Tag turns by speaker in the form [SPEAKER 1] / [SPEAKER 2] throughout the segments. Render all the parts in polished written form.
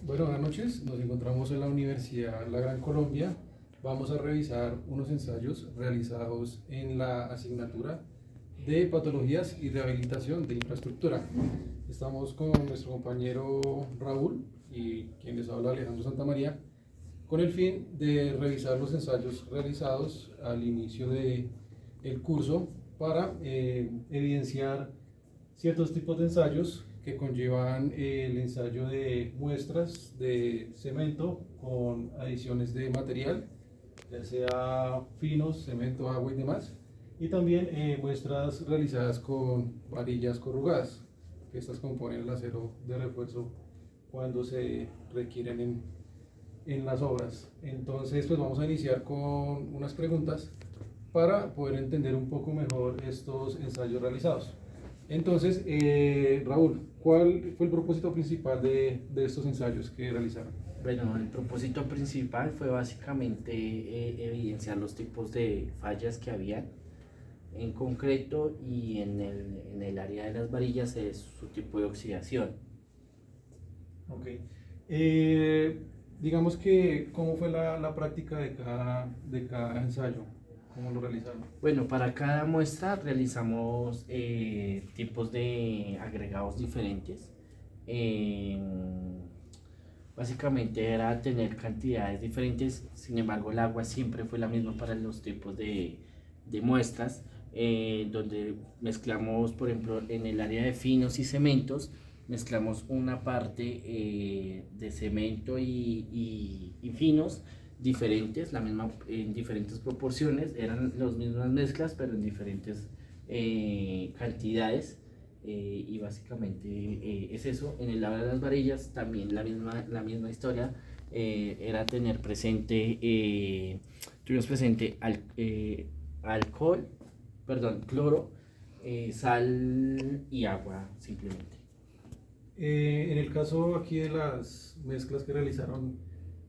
[SPEAKER 1] Bueno, buenas noches. Nos encontramos en la Universidad La Gran Colombia. Vamos a revisar unos ensayos realizados en la asignatura de Patologías y Rehabilitación de Infraestructura. Estamos con nuestro compañero Raúl y quien les habla Alejandro Santamaría, con el fin de revisar los ensayos realizados al inicio del curso para evidenciar ciertos tipos de ensayos que conllevan el ensayo de muestras de cemento con adiciones de material, ya sea finos, cemento, agua y demás, y también muestras realizadas con varillas corrugadas, que estas componen el acero de refuerzo cuando se requieren en las obras. Entonces, pues vamos a iniciar con unas preguntas para poder entender un poco mejor estos ensayos realizados. Entonces, Raúl, ¿cuál fue el propósito principal de estos ensayos que realizaron?
[SPEAKER 2] Bueno, el propósito principal fue básicamente evidenciar los tipos de fallas que había en concreto y en el área de las varillas es su tipo de oxidación.
[SPEAKER 1] Ok. Digamos que, ¿cómo fue la práctica de cada ensayo? ¿Cómo lo realizaron?
[SPEAKER 2] Bueno, para cada muestra realizamos tipos de agregados diferentes. Eh, Básicamente era tener cantidades diferentes, sin embargo el agua siempre fue la misma para los tipos de muestras, donde mezclamos, por ejemplo, en el área de finos y cementos, mezclamos una parte de cemento y finos diferentes, la misma, en diferentes proporciones, eran las mismas mezclas, pero en diferentes cantidades. Y básicamente es eso. En el lado de las varillas también la misma historia. Era tener presente, tuvimos presente alcohol, perdón, cloro, sal y agua simplemente.
[SPEAKER 1] En el caso aquí de las mezclas que realizaron,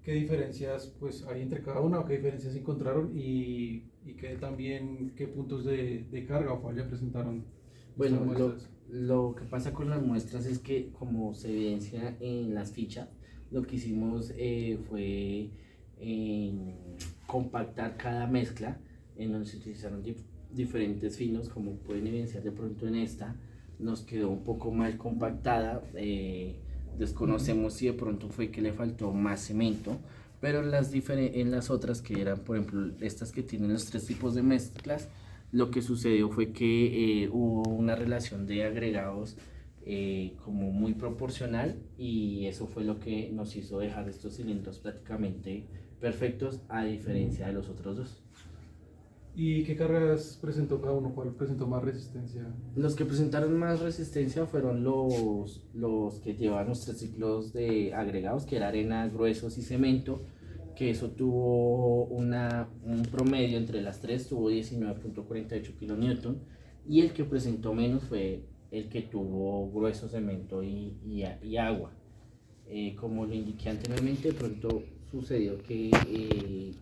[SPEAKER 1] ¿qué diferencias pues, hay entre cada una o qué diferencias encontraron y qué puntos de carga o falla presentaron estas
[SPEAKER 2] Bueno,
[SPEAKER 1] muestras?
[SPEAKER 2] lo que pasa con las muestras es que, como se evidencia en las fichas, lo que hicimos fue compactar cada mezcla, en donde se utilizaron diferentes finos, como pueden evidenciar de pronto en esta, nos quedó un poco mal compactada. Desconocemos si de pronto fue que le faltó más cemento, pero en las otras, que eran por ejemplo estas que tienen los tres tipos de mezclas, lo que sucedió fue que hubo una relación de agregados como muy proporcional, y eso fue lo que nos hizo dejar estos cilindros prácticamente perfectos, a diferencia de los otros dos.
[SPEAKER 1] ¿Y qué cargas presentó cada uno? ¿Cuál presentó más resistencia?
[SPEAKER 2] Los que presentaron más resistencia fueron los que llevaban los tres ciclos de agregados, que era arena, gruesos y cemento, que eso tuvo un promedio entre las tres, tuvo 19.48 kN, y el que presentó menos fue el que tuvo grueso, cemento y agua. Como lo indiqué anteriormente, de pronto sucedió que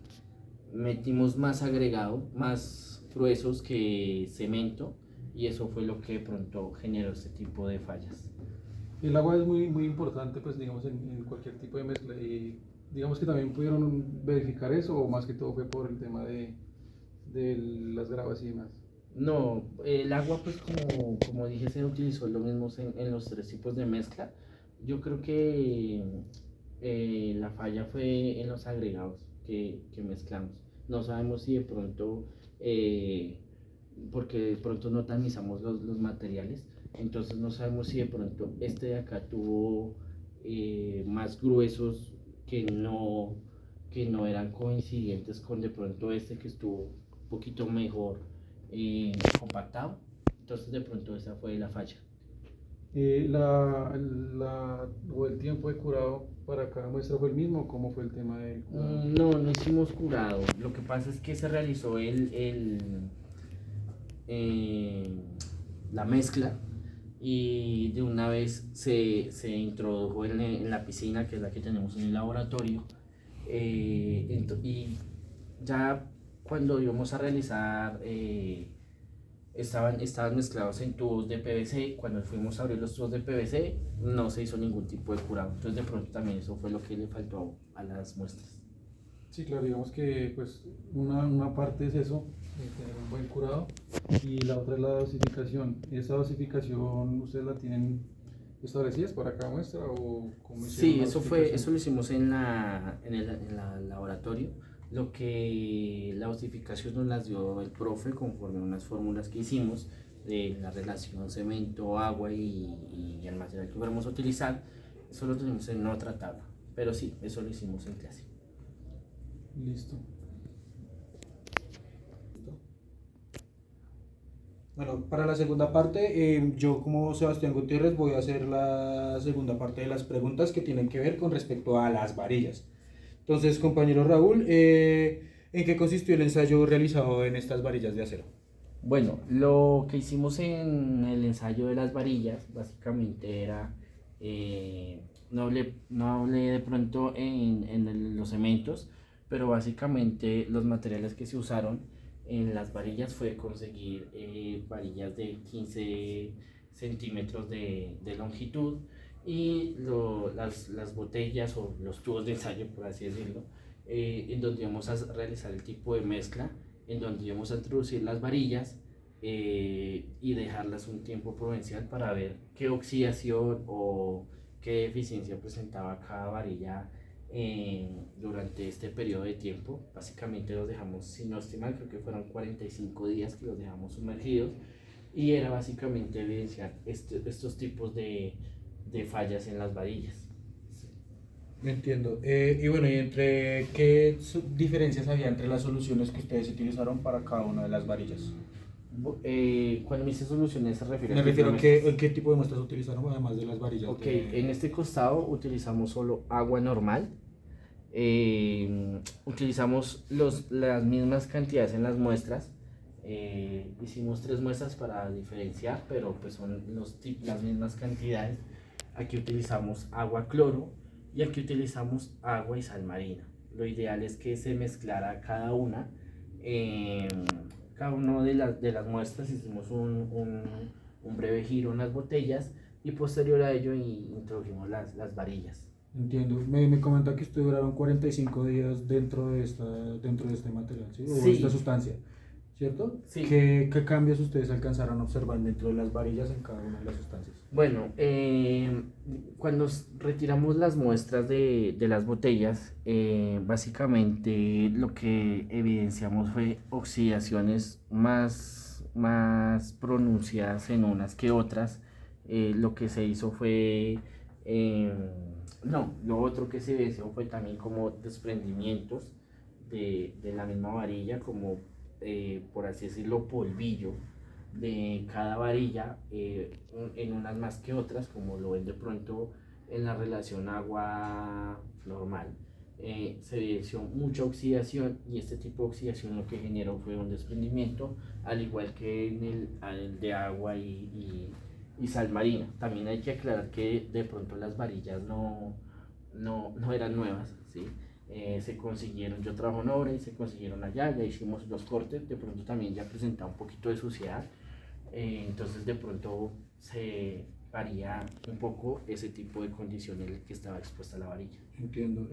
[SPEAKER 2] metimos más agregado, más gruesos que cemento, y eso fue lo que de pronto generó este tipo de fallas.
[SPEAKER 1] El agua es muy importante, pues digamos, en cualquier tipo de mezcla y digamos que también pudieron verificar eso o más que todo fue por el tema de las gravas y demás.
[SPEAKER 2] No, el agua, pues como dije, se utilizó lo mismo en los tres tipos de mezcla. Yo creo que la falla fue en los agregados que mezclamos. No sabemos si de pronto, porque de pronto no tamizamos los materiales, entonces no sabemos si de pronto este de acá tuvo más gruesos que no eran coincidentes con de pronto este que estuvo un poquito mejor compactado. Entonces de pronto esa fue la falla.
[SPEAKER 1] O el tiempo de curado para cada muestra fue el mismo, ¿cómo fue el tema del curado?
[SPEAKER 2] No hicimos curado. Lo que pasa es que se realizó eh, la mezcla, y de una vez se introdujo en la piscina, que es la que tenemos en el laboratorio. Y ya cuando íbamos a realizar estaban mezclados en tubos de PVC. Cuando fuimos a abrir los tubos de PVC no se hizo ningún tipo de curado, entonces de pronto también eso fue lo que le faltó a las muestras.
[SPEAKER 1] Sí, claro, digamos que pues una parte es eso, tener un buen curado, y la otra es la dosificación. ¿Esa dosificación ustedes la tienen establecidas para cada muestra o cómo hicieron
[SPEAKER 2] Sí,
[SPEAKER 1] la
[SPEAKER 2] eso
[SPEAKER 1] dosificación?
[SPEAKER 2] lo hicimos en la laboratorio. Lo que la dosificación nos las dio el profe conforme a unas fórmulas que hicimos de la relación cemento, agua y el material que fuéramos a utilizar. Eso lo tenemos en otra tabla, pero sí, eso lo hicimos en clase.
[SPEAKER 1] Listo.
[SPEAKER 3] Bueno, para la segunda parte, yo como Sebastián Gutiérrez voy a hacer la segunda parte de las preguntas que tienen que ver con respecto a las varillas. Entonces, compañero Raúl, ¿en qué consistió el ensayo realizado en estas varillas de acero?
[SPEAKER 2] Bueno, lo que hicimos en el ensayo de las varillas básicamente era, no hablé de pronto en los cementos, pero básicamente los materiales que se usaron en las varillas fue conseguir varillas de 15 centímetros de longitud y las botellas o los tubos de ensayo, por así decirlo, en donde íbamos a realizar el tipo de mezcla, en donde íbamos a introducir las varillas y dejarlas un tiempo prudencial para ver qué oxidación o qué deficiencia presentaba cada varilla durante este periodo de tiempo. Básicamente los dejamos, si no estoy mal, creo que fueron 45 días que los dejamos sumergidos, y era básicamente evidenciar estos tipos de fallas en las varillas.
[SPEAKER 3] Entiendo. Y bueno, ¿y entre qué diferencias había entre las soluciones que ustedes utilizaron para cada una de las varillas?
[SPEAKER 2] Cuando me dice soluciones se refiere
[SPEAKER 3] Me
[SPEAKER 2] a qué
[SPEAKER 3] refiero a
[SPEAKER 2] muestras.
[SPEAKER 3] qué tipo de muestras utilizaron además de las varillas.
[SPEAKER 2] Ok, en este costado utilizamos solo agua normal. Utilizamos las mismas cantidades en las muestras. Hicimos 3 muestras para diferenciar, pero pues son las mismas cantidades. Aquí utilizamos agua cloro y aquí utilizamos agua y sal marina. Lo ideal es que se mezclara cada una. Cada una de las muestras hicimos un breve giro en las botellas y posterior a ello introdujimos las varillas.
[SPEAKER 3] Entiendo. Me comenta que ustedes duraron 45 días dentro de este material, ¿sí? O
[SPEAKER 2] Sí.
[SPEAKER 3] esta sustancia, ¿cierto?
[SPEAKER 2] Sí.
[SPEAKER 3] ¿Qué cambios ustedes alcanzaron a observar dentro de las varillas en cada una de las sustancias?
[SPEAKER 2] Bueno, cuando retiramos las muestras de las botellas, básicamente lo que evidenciamos fue oxidaciones más pronunciadas en unas que otras. Lo que se hizo fue, no, lo otro que se evidenció fue también como desprendimientos de la misma varilla, como por así decirlo, polvillo de cada varilla, en unas más que otras, como lo ven de pronto en la relación agua normal. Se evidenció mucha oxidación y este tipo de oxidación lo que generó fue un desprendimiento, al igual que en el de agua y sal marina. También hay que aclarar que de pronto las varillas no eran nuevas, ¿sí? Se consiguieron, yo trabajo en obra y se consiguieron allá, ya hicimos los cortes, de pronto también ya presentaba un poquito de suciedad, entonces de pronto se varía un poco ese tipo de condiciones en el que estaba expuesta la varilla.
[SPEAKER 3] Entiendo.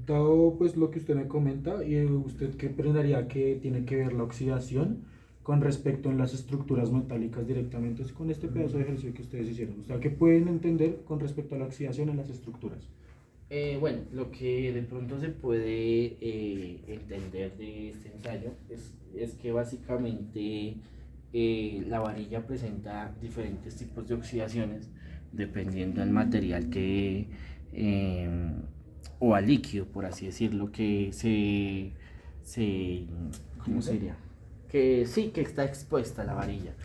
[SPEAKER 3] Dado pues lo que usted me comenta, ¿usted qué pensaría que tiene que ver la oxidación con respecto en las estructuras metálicas directamente con este pedazo de ejercicio que ustedes hicieron? O sea, ¿qué pueden entender con respecto a la oxidación en las estructuras?
[SPEAKER 2] Bueno, lo que de pronto se puede entender de este ensayo es que básicamente la varilla presenta diferentes tipos de oxidaciones dependiendo del material o al líquido, por así decirlo, que ¿cómo sería? Que sí, que está expuesta la varilla.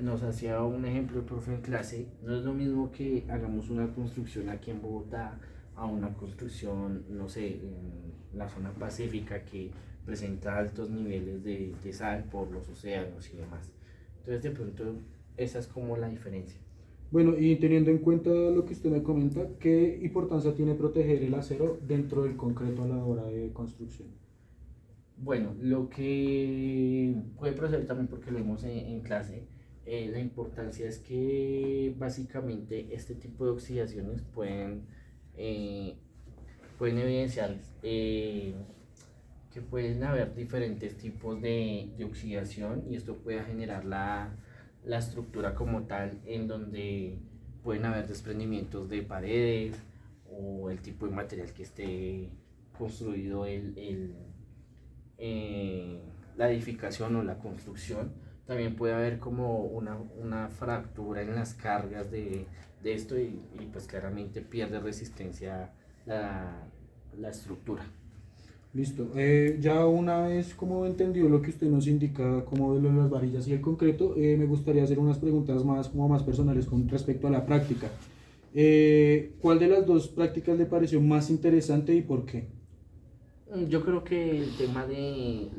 [SPEAKER 2] Nos hacía un ejemplo el profe en clase. No es lo mismo que hagamos una construcción aquí en Bogotá a una construcción, no sé, en la zona pacífica que presenta altos niveles de sal por los océanos y demás. Entonces de pronto esa es como la diferencia.
[SPEAKER 3] Bueno, y teniendo en cuenta lo que usted me comenta, ¿qué importancia tiene proteger el acero dentro del concreto a la hora de construcción?
[SPEAKER 2] Bueno, lo que puede proceder también porque lo vimos en clase, la importancia es que básicamente este tipo de oxidaciones eh, pueden evidenciar que pueden haber diferentes tipos de oxidación y esto puede generar la estructura como tal en donde pueden haber desprendimientos de paredes o el tipo de material que esté construido eh, la edificación o la construcción. También puede haber como una fractura en las cargas de esto y pues claramente pierde resistencia la, la estructura.
[SPEAKER 3] Listo. Ya una vez como entendió lo que usted nos indica, como de lo de las varillas y el concreto, me gustaría hacer unas preguntas más, como más personales con respecto a la práctica. ¿Cuál de las dos prácticas le pareció más interesante y por qué?
[SPEAKER 2] Yo creo que el tema de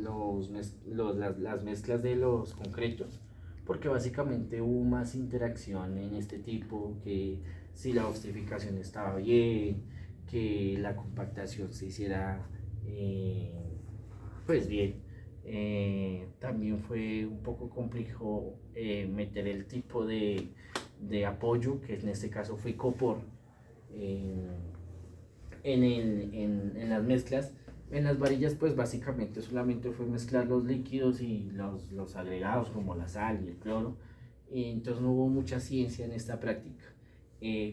[SPEAKER 2] las mezclas de los concretos, porque básicamente hubo más interacción en este tipo, que si la ossificación estaba bien, que la compactación se hiciera eh, pues bien. También fue un poco complejo meter el tipo de apoyo, que en este caso fue copor, eh, en las mezclas. En las varillas pues básicamente solamente fue mezclar los líquidos y los agregados como la sal y el cloro. Y entonces no hubo mucha ciencia en esta práctica.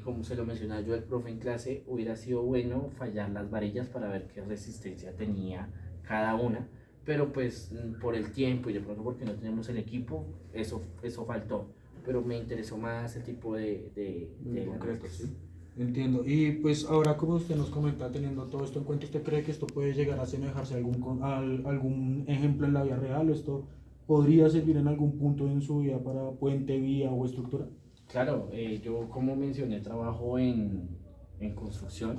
[SPEAKER 2] Como se lo mencionaba yo al profe en clase, hubiera sido bueno fallar las varillas para ver qué resistencia tenía cada una, pero pues por el tiempo y de pronto porque no tenemos el equipo, eso faltó. Pero me interesó más el tipo de
[SPEAKER 3] Concreto,
[SPEAKER 2] concretos.
[SPEAKER 3] sí. Entiendo. Y pues ahora como usted nos comenta, teniendo todo esto en cuenta, ¿usted cree que esto puede llegar a asemejarse a algún ejemplo en la vida real? ¿O esto podría servir en algún punto en su vida para puente, vía o estructura?
[SPEAKER 2] Claro, yo como mencioné trabajo en construcción,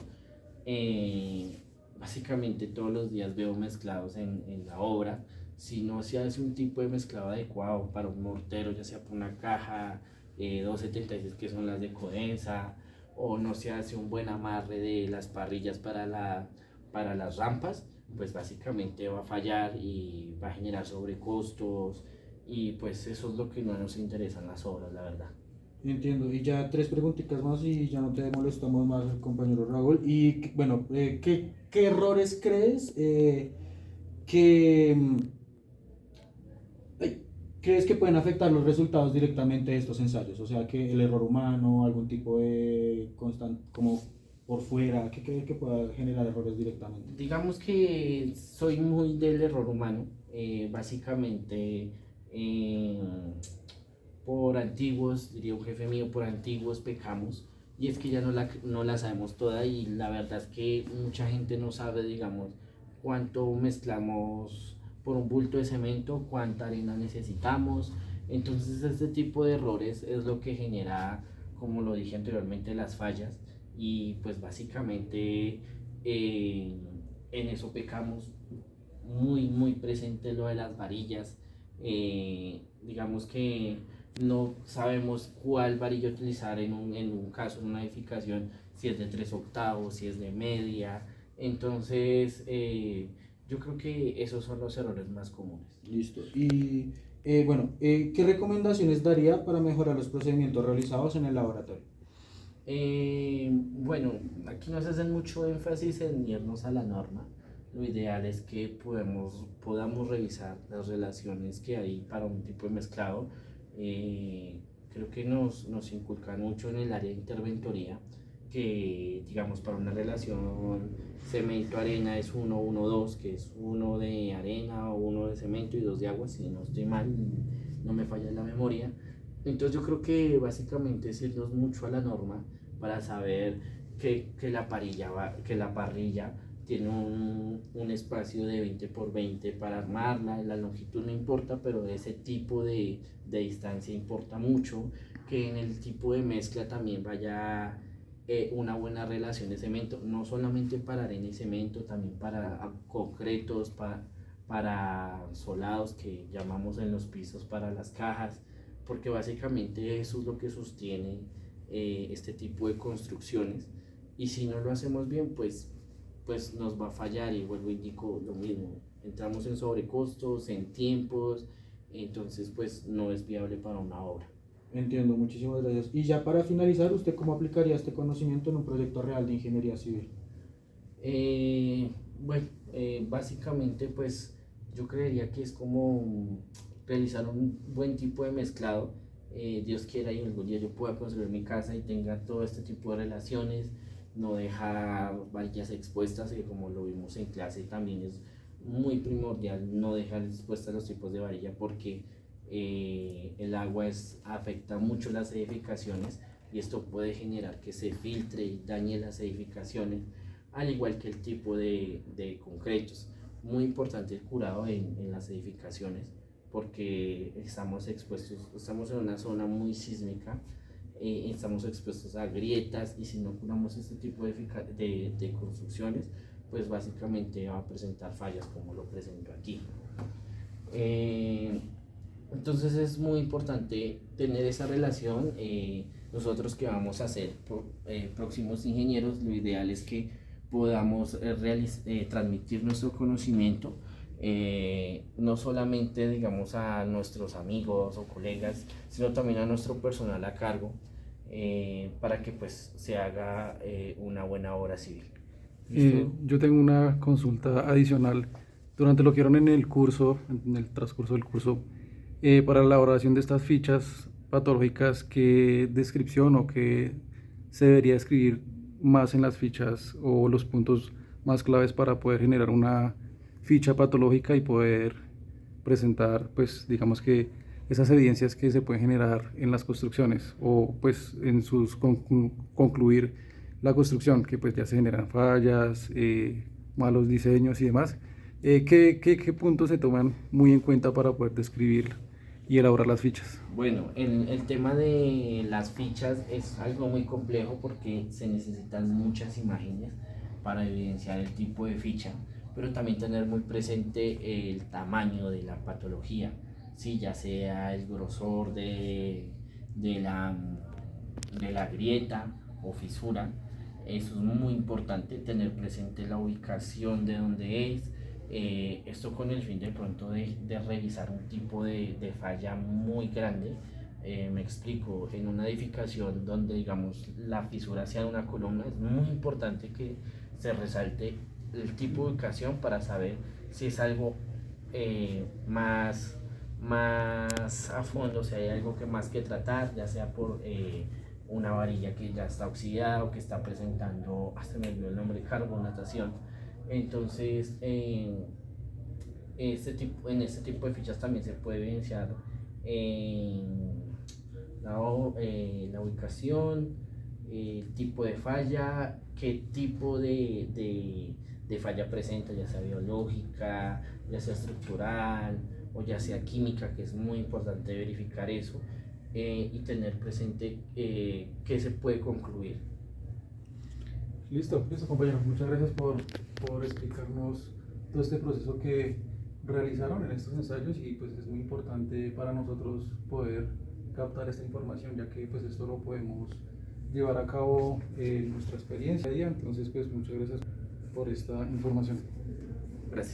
[SPEAKER 2] básicamente todos los días veo mezclados en la obra. Si no se hace un tipo de mezclado adecuado para un mortero, ya sea para una caja 276 que son las de Codensa, o no se hace un buen amarre de las parrillas para las rampas, pues básicamente va a fallar y va a generar sobrecostos y pues eso es lo que no nos interesa en las obras, la verdad.
[SPEAKER 3] Entiendo. Y ya tres preguntitas más y ya no te molestamos más, compañero Raúl. Y bueno, ¿qué errores crees que, ay, crees que pueden afectar los resultados directamente de estos ensayos? O sea, que el error humano, algún tipo de constante, como por fuera, ¿qué crees que pueda generar errores directamente?
[SPEAKER 2] Digamos que soy muy del error humano, básicamente eh, por antiguos, diría un jefe mío, por antiguos pecamos, y es que ya no la sabemos toda y la verdad es que mucha gente no sabe, digamos, cuánto mezclamos por un bulto de cemento, cuánta arena necesitamos, entonces este tipo de errores es lo que genera, como lo dije anteriormente, las fallas y pues básicamente eh, en eso pecamos muy presente lo de las varillas. Digamos que no sabemos cuál varilla utilizar en un caso, en una edificación, si es de 3 octavos, si es de media. Entonces, yo creo que esos son los errores más comunes.
[SPEAKER 3] Listo. Y bueno, ¿qué recomendaciones daría para mejorar los procedimientos realizados en el laboratorio?
[SPEAKER 2] Bueno, aquí nos hacen mucho énfasis en irnos a la norma. Lo ideal es que podamos revisar las relaciones que hay para un tipo de mezclado. Eh, Creo que nos inculcan mucho en el área de interventoría que, digamos, para una relación cemento-arena es 1-1-2, que es uno de arena, uno de cemento y dos de agua, si no estoy mal, no me falla la memoria. Entonces yo creo que básicamente es irnos mucho a la norma para saber que la parrilla tiene un espacio de 20 por 20 para armarla, la longitud no importa, pero ese tipo de distancia importa mucho, que en el tipo de mezcla también vaya una buena relación de cemento, no solamente para arena y cemento, también para concretos, para solados que llamamos en los pisos, para las cajas, porque básicamente eso es lo que sostiene este tipo de construcciones y si no lo hacemos bien, pues pues nos va a fallar y vuelvo y indico lo mismo. Entramos en sobrecostos, en tiempos, entonces pues no es viable para una obra.
[SPEAKER 3] Entiendo, muchísimas gracias. Y ya para finalizar, ¿usted cómo aplicaría este conocimiento en un proyecto real de ingeniería civil?
[SPEAKER 2] Eh, bueno, básicamente pues yo creería que es como realizar un buen tipo de mezclado. Dios quiera y algún día yo pueda construir mi casa y tenga todo este tipo de relaciones, no dejar varillas expuestas, que como lo vimos en clase también es muy primordial no dejar expuestas los tipos de varilla porque el agua afecta mucho las edificaciones y esto puede generar que se filtre y dañe las edificaciones, al igual que el tipo de concretos. Muy importante el curado en las edificaciones porque estamos expuestos, estamos en una zona muy sísmica, estamos expuestos a grietas y si no curamos este tipo de construcciones, pues básicamente va a presentar fallas como lo presento aquí. Entonces es muy importante tener esa relación. Nosotros que vamos a ser próximos ingenieros, lo ideal es que podamos transmitir nuestro conocimiento, no solamente digamos a nuestros amigos o colegas, sino también a nuestro personal a cargo, para que pues se haga una buena obra civil.
[SPEAKER 1] Yo tengo una consulta adicional. Durante lo que vieron en el curso, en el transcurso del curso, para la elaboración de estas fichas patológicas, ¿qué descripción o qué se debería escribir más en las fichas o los puntos más claves para poder generar una ficha patológica y poder presentar, pues, digamos que esas evidencias que se pueden generar en las construcciones o pues en sus concluir la construcción, que pues ya se generan fallas, malos diseños y demás? ¿Qué puntos se toman muy en cuenta para poder describir y elaborar las fichas?
[SPEAKER 2] Bueno, el tema de las fichas es algo muy complejo porque se necesitan muchas imágenes para evidenciar el tipo de ficha, pero también tener muy presente el tamaño de la patología, ¿sí? Ya sea el grosor de la, de la grieta o fisura. Eso es muy importante, tener presente la ubicación de donde es. Esto con el fin de pronto de revisar un tipo de falla muy grande. Me explico, en una edificación donde digamos la fisura sea una columna, es muy importante que se resalte el tipo de ubicación para saber si es algo más a fondo, si hay algo que más que tratar, ya sea por una varilla que ya está oxidada o que está presentando, hasta me olvidó el nombre, carbonatación. Entonces, en este tipo de fichas también se puede evidenciar la ubicación, el tipo de falla, qué tipo de falla presenta, ya sea biológica, ya sea estructural o ya sea química, que es muy importante verificar eso, y tener presente qué se puede concluir.
[SPEAKER 1] Listo, compañero. Muchas gracias por explicarnos todo este proceso que realizaron en estos ensayos y pues es muy importante para nosotros poder captar esta información, ya que pues esto lo podemos llevar a cabo en nuestra experiencia. Entonces pues muchas gracias por esta información.